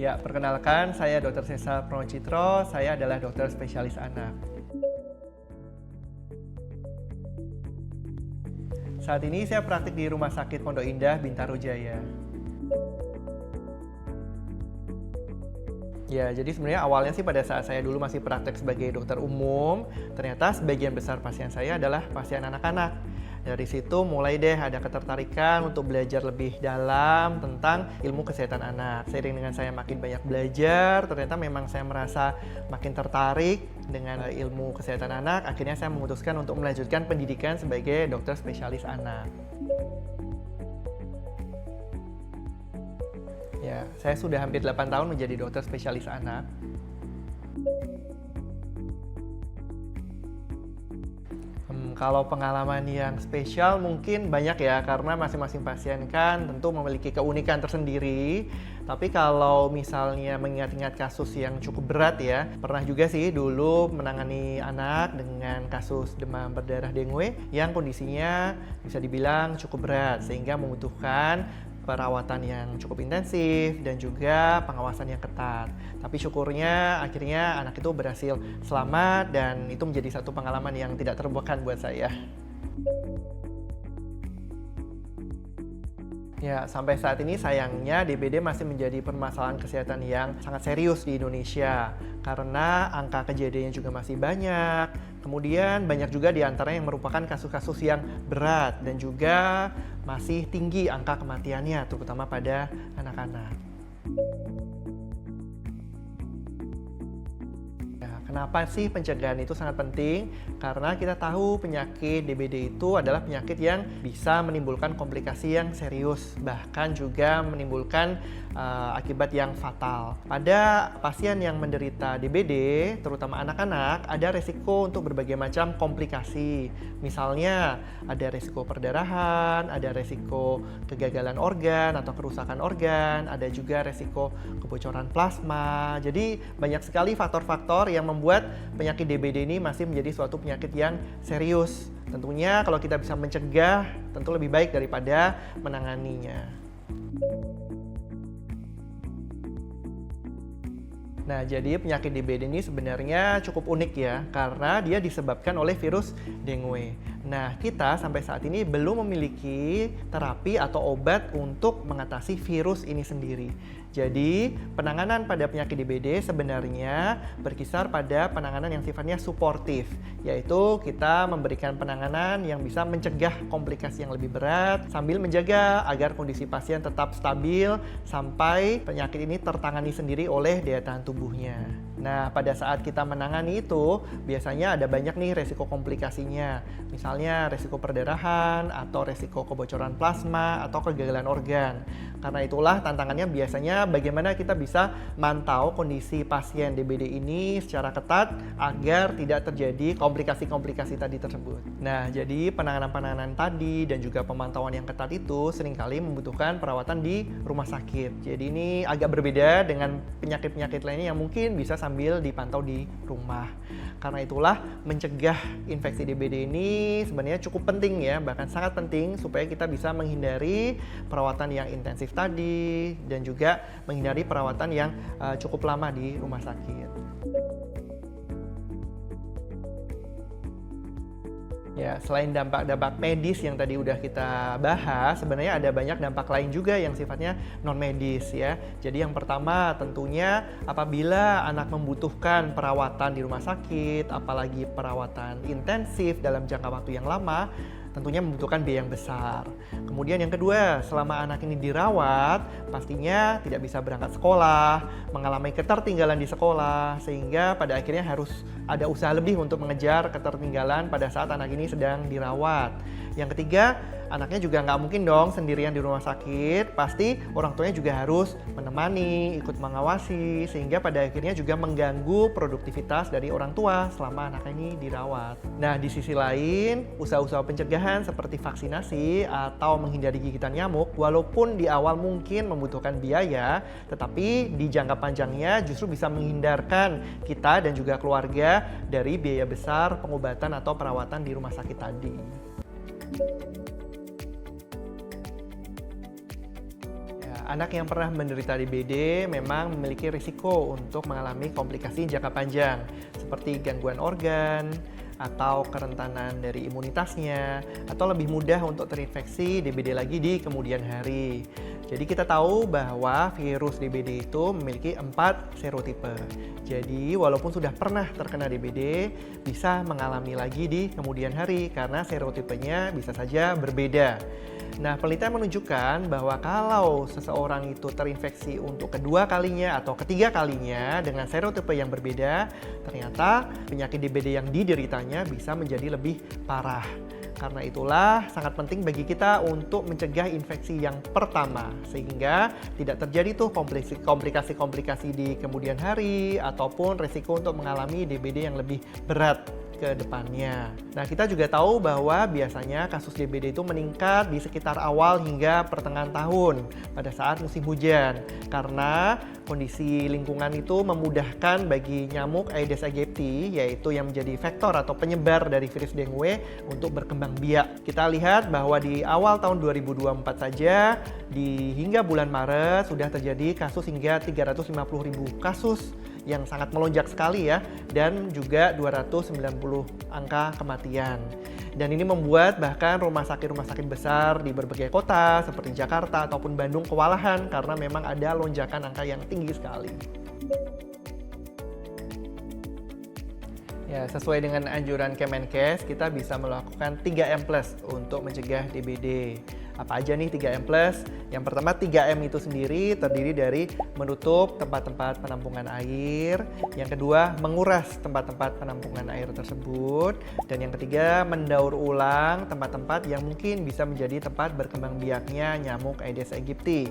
Ya, perkenalkan saya Dr. Sesa Pronocitro, saya adalah dokter spesialis anak. Saat ini saya praktik di Rumah Sakit Pondok Indah, Bintaro Jaya. Ya, jadi sebenarnya awalnya sih pada saat saya dulu masih praktek sebagai dokter umum, ternyata sebagian besar pasien saya adalah pasien anak-anak. Dari situ mulai deh ada ketertarikan untuk belajar lebih dalam tentang ilmu kesehatan anak. Seiring dengan saya makin banyak belajar, ternyata memang saya merasa makin tertarik dengan ilmu kesehatan anak. Akhirnya saya memutuskan untuk melanjutkan pendidikan sebagai dokter spesialis anak. Ya, saya sudah hampir 8 tahun menjadi dokter spesialis anak. Kalau pengalaman yang spesial mungkin banyak ya, karena masing-masing pasien kan tentu memiliki keunikan tersendiri. Tapi kalau misalnya mengingat-ingat kasus yang cukup berat ya, pernah juga sih dulu menangani anak dengan kasus demam berdarah dengue yang kondisinya bisa dibilang cukup berat, sehingga membutuhkan perawatan yang cukup intensif dan juga pengawasan yang ketat. Tapi syukurnya akhirnya anak itu berhasil selamat dan itu menjadi satu pengalaman yang tidak terlupakan buat saya. Ya, sampai saat ini sayangnya DBD masih menjadi permasalahan kesehatan yang sangat serius di Indonesia karena angka kejadiannya juga masih banyak. Kemudian banyak juga di antaranya yang merupakan kasus-kasus yang berat dan juga masih tinggi angka kematiannya, terutama pada anak-anak. Kenapa sih pencegahan itu sangat penting? Karena kita tahu penyakit DBD itu adalah penyakit yang bisa menimbulkan komplikasi yang serius, bahkan juga menimbulkan akibat yang fatal. Pada pasien yang menderita DBD, terutama anak-anak, ada resiko untuk berbagai macam komplikasi. Misalnya, ada resiko perdarahan, ada resiko kegagalan organ atau kerusakan organ, ada juga resiko kebocoran plasma. Jadi, banyak sekali faktor-faktor yang membuat penyakit DBD ini masih menjadi suatu penyakit yang serius. Tentunya kalau kita bisa mencegah, tentu lebih baik daripada menanganinya. Nah, jadi penyakit DBD ini sebenarnya cukup unik ya, karena dia disebabkan oleh virus dengue. Nah, kita sampai saat ini belum memiliki terapi atau obat untuk mengatasi virus ini sendiri. Jadi, penanganan pada penyakit DBD sebenarnya berkisar pada penanganan yang sifatnya suportif, yaitu kita memberikan penanganan yang bisa mencegah komplikasi yang lebih berat sambil menjaga agar kondisi pasien tetap stabil sampai penyakit ini tertangani sendiri oleh daya tahan tubuhnya. Nah, pada saat kita menangani itu, biasanya ada banyak nih resiko komplikasinya. Misalnya resiko perdarahan, atau resiko kebocoran plasma, atau kegagalan organ. Karena itulah tantangannya biasanya bagaimana kita bisa mantau kondisi pasien DBD ini secara ketat agar tidak terjadi komplikasi-komplikasi tadi tersebut. Nah, jadi penanganan-penanganan tadi dan juga pemantauan yang ketat itu seringkali membutuhkan perawatan di rumah sakit. Jadi ini agak berbeda dengan penyakit-penyakit lainnya yang mungkin bisa sambil dipantau di rumah. Karena itulah mencegah infeksi DBD ini sebenarnya cukup penting ya, bahkan sangat penting supaya kita bisa menghindari perawatan yang intensif tadi dan juga menghindari perawatan yang cukup lama di rumah sakit. Ya, selain dampak-dampak medis yang tadi udah kita bahas, sebenarnya ada banyak dampak lain juga yang sifatnya non-medis ya. Jadi yang pertama tentunya apabila anak membutuhkan perawatan di rumah sakit, apalagi perawatan intensif dalam jangka waktu yang lama, tentunya membutuhkan biaya yang besar. Kemudian yang kedua, selama anak ini dirawat, pastinya tidak bisa berangkat sekolah, mengalami ketertinggalan di sekolah, sehingga pada akhirnya harus ada usaha lebih untuk mengejar ketertinggalan pada saat anak ini sedang dirawat. Yang ketiga, anaknya juga nggak mungkin dong sendirian di rumah sakit, pasti orang tuanya juga harus menemani, ikut mengawasi, sehingga pada akhirnya juga mengganggu produktivitas dari orang tua selama anak ini dirawat. Nah, di sisi lain, usaha-usaha pencegahan seperti vaksinasi atau menghindari gigitan nyamuk, walaupun di awal mungkin membutuhkan biaya, tetapi di jangka panjangnya justru bisa menghindarkan kita dan juga keluarga dari biaya besar pengobatan atau perawatan di rumah sakit tadi. anak yang pernah menderita DBD memang memiliki risiko untuk mengalami komplikasi jangka panjang seperti gangguan organ atau kerentanan dari imunitasnya, atau lebih mudah untuk terinfeksi DBD lagi di kemudian hari. Jadi kita tahu bahwa virus DBD itu memiliki 4 serotipe. Jadi walaupun sudah pernah terkena DBD, bisa mengalami lagi di kemudian hari karena serotipenya bisa saja berbeda. Nah, penelitian menunjukkan bahwa kalau seseorang itu terinfeksi untuk kedua kalinya atau ketiga kalinya dengan serotipe yang berbeda, ternyata penyakit DBD yang dideritanya bisa menjadi lebih parah. Karena itulah sangat penting bagi kita untuk mencegah infeksi yang pertama, sehingga tidak terjadi tuh komplikasi-komplikasi di kemudian hari ataupun risiko untuk mengalami DBD yang lebih berat ke depannya. Nah, kita juga tahu bahwa biasanya kasus DBD itu meningkat di sekitar awal hingga pertengahan tahun pada saat musim hujan karena kondisi lingkungan itu memudahkan bagi nyamuk Aedes aegypti, yaitu yang menjadi vektor atau penyebar dari virus dengue, untuk berkembang biak. Kita lihat bahwa di awal tahun 2024 saja, hingga bulan Maret sudah terjadi kasus hingga 350.000 kasus yang sangat melonjak sekali ya, dan juga 290 angka kematian. Dan ini membuat bahkan rumah sakit besar di berbagai kota seperti Jakarta ataupun Bandung kewalahan karena memang ada lonjakan angka yang tinggi sekali. Ya, sesuai dengan anjuran Kemenkes, kita bisa melakukan 3M+ untuk mencegah DBD. Apa aja nih 3M+? Yang pertama, 3M itu sendiri terdiri dari menutup tempat-tempat penampungan air. Yang kedua, menguras tempat-tempat penampungan air tersebut. Dan yang ketiga, mendaur ulang tempat-tempat yang mungkin bisa menjadi tempat berkembang biaknya nyamuk Aedes aegypti.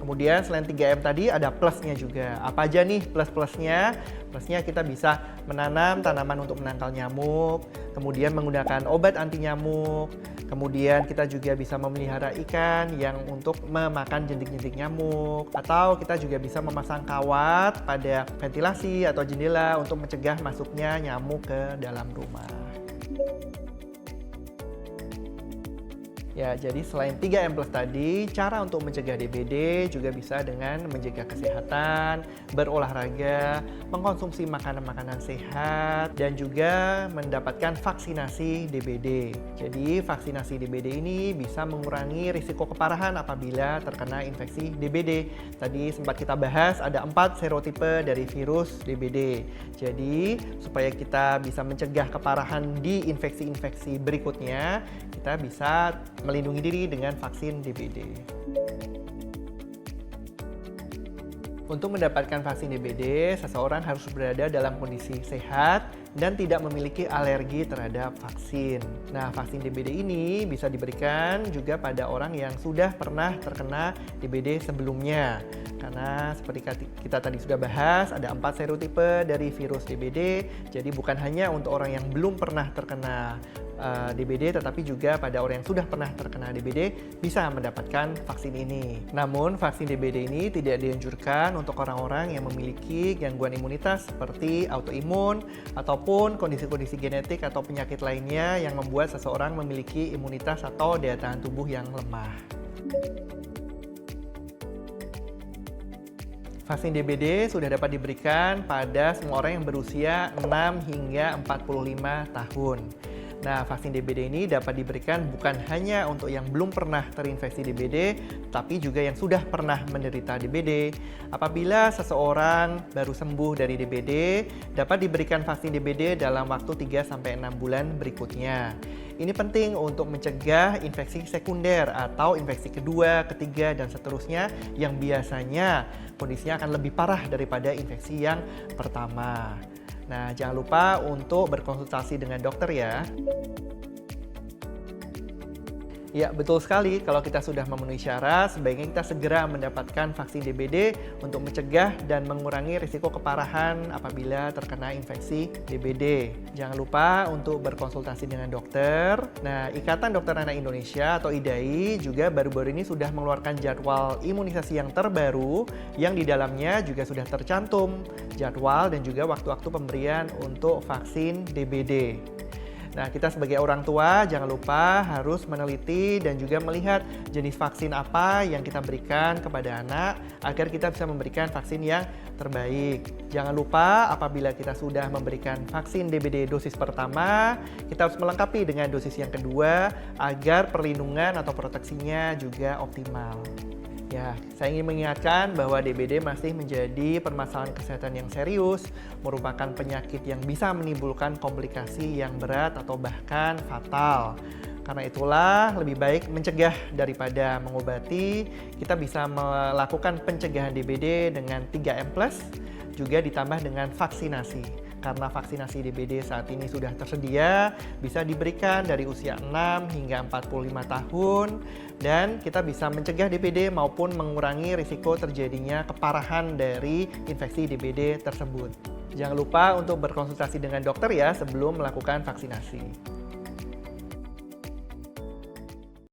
Kemudian selain 3M tadi ada plusnya juga. Apa aja nih plus-plusnya? Plusnya kita bisa menanam tanaman untuk menangkal nyamuk, kemudian menggunakan obat anti nyamuk, kemudian kita juga bisa memelihara ikan yang untuk memakan jentik-jentik nyamuk, atau kita juga bisa memasang kawat pada ventilasi atau jendela untuk mencegah masuknya nyamuk ke dalam rumah. Ya, jadi selain 3M+ tadi, cara untuk mencegah DBD juga bisa dengan menjaga kesehatan, berolahraga, mengkonsumsi makanan-makanan sehat, dan juga mendapatkan vaksinasi DBD. Jadi, vaksinasi DBD ini bisa mengurangi risiko keparahan apabila terkena infeksi DBD. Tadi sempat kita bahas ada 4 serotipe dari virus DBD. Jadi, supaya kita bisa mencegah keparahan di infeksi-infeksi berikutnya, kita bisa melindungi diri dengan vaksin DBD. Untuk mendapatkan vaksin DBD, seseorang harus berada dalam kondisi sehat dan tidak memiliki alergi terhadap vaksin. Nah, vaksin DBD ini bisa diberikan juga pada orang yang sudah pernah terkena DBD sebelumnya. Karena seperti kita tadi sudah bahas, ada 4 serotipe dari virus DBD, jadi bukan hanya untuk orang yang belum pernah terkena DBD, tetapi juga pada orang yang sudah pernah terkena DBD bisa mendapatkan vaksin ini. Namun, vaksin DBD ini tidak dianjurkan untuk orang-orang yang memiliki gangguan imunitas seperti autoimun ataupun kondisi-kondisi genetik atau penyakit lainnya yang membuat seseorang memiliki imunitas atau daya tahan tubuh yang lemah. Vaksin DBD sudah dapat diberikan pada semua orang yang berusia 6 hingga 45 tahun. Nah, vaksin DBD ini dapat diberikan bukan hanya untuk yang belum pernah terinfeksi DBD, tapi juga yang sudah pernah menderita DBD. Apabila seseorang baru sembuh dari DBD, dapat diberikan vaksin DBD dalam waktu 3-6 bulan berikutnya. Ini penting untuk mencegah infeksi sekunder atau infeksi kedua, ketiga, dan seterusnya yang biasanya kondisinya akan lebih parah daripada infeksi yang pertama. Nah, jangan lupa untuk berkonsultasi dengan dokter ya. Ya, betul sekali. Kalau kita sudah memenuhi syarat, sebaiknya kita segera mendapatkan vaksin DBD untuk mencegah dan mengurangi risiko keparahan apabila terkena infeksi DBD. Jangan lupa untuk berkonsultasi dengan dokter. Nah, Ikatan Dokter Anak Indonesia atau IDAI juga baru-baru ini sudah mengeluarkan jadwal imunisasi yang terbaru yang di dalamnya juga sudah tercantum jadwal dan juga waktu-waktu pemberian untuk vaksin DBD. Nah, kita sebagai orang tua jangan lupa harus meneliti dan juga melihat jenis vaksin apa yang kita berikan kepada anak agar kita bisa memberikan vaksin yang terbaik. Jangan lupa apabila kita sudah memberikan vaksin DBD dosis pertama, kita harus melengkapi dengan dosis yang kedua agar perlindungan atau proteksinya juga optimal. Ya, saya ingin mengingatkan bahwa DBD masih menjadi permasalahan kesehatan yang serius, merupakan penyakit yang bisa menimbulkan komplikasi yang berat atau bahkan fatal. Karena itulah lebih baik mencegah daripada mengobati. Kita bisa melakukan pencegahan DBD dengan 3M+, juga ditambah dengan vaksinasi. Karena vaksinasi DBD saat ini sudah tersedia, bisa diberikan dari usia 6 hingga 45 tahun, dan kita bisa mencegah DBD maupun mengurangi risiko terjadinya keparahan dari infeksi DBD tersebut. Jangan lupa untuk berkonsultasi dengan dokter ya sebelum melakukan vaksinasi.